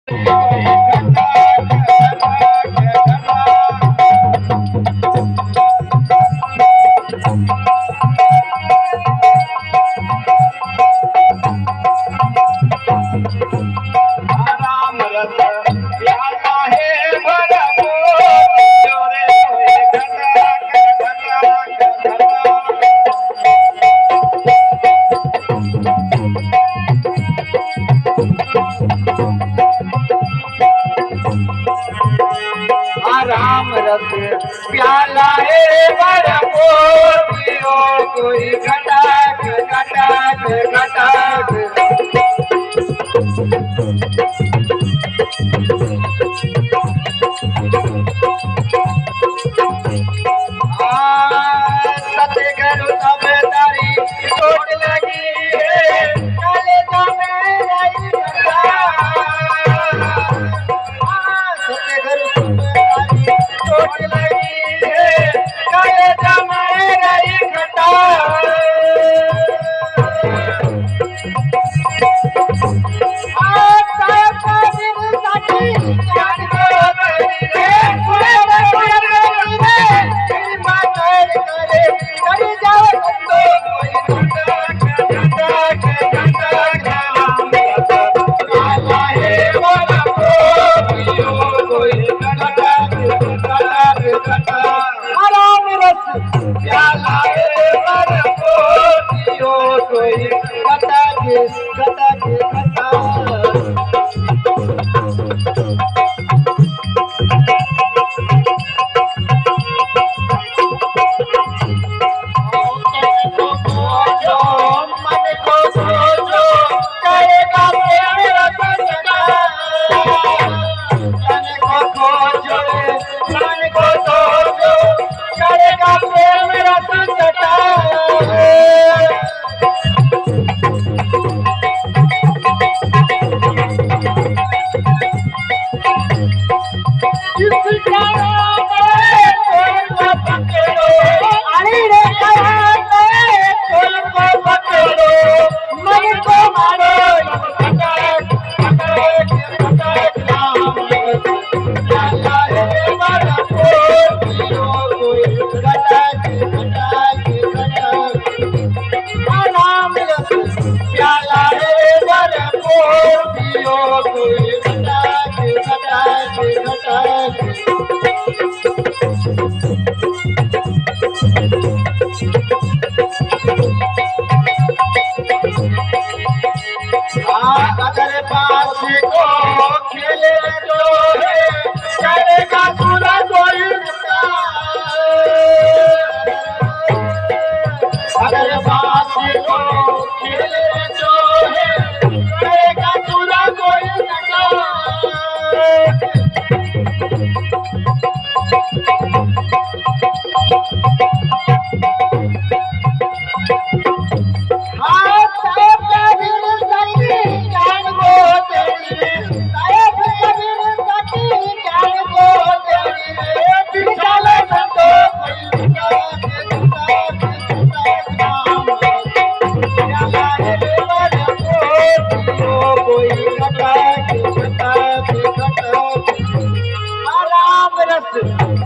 राम रस प्याला है भरपूर पियो कोई घटाक घटाक घटाक। सतगुरु अवतारी चोट लगी है कलेजा में रही कथा। सतगुरु चोट लगी है कलेजा में रही कथा। अगर पास को खेले जो है करेगा पूरा कोई। अगर पास को खेले जो है करेगा पूरा कोई।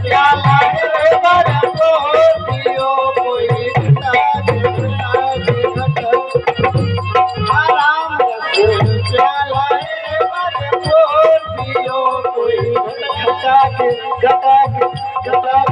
प्याला है भरपूर पियो कोई घटाक घटाक। राम रस प्याला है भरपूर पियो कोई घटाक घटाक घटाक।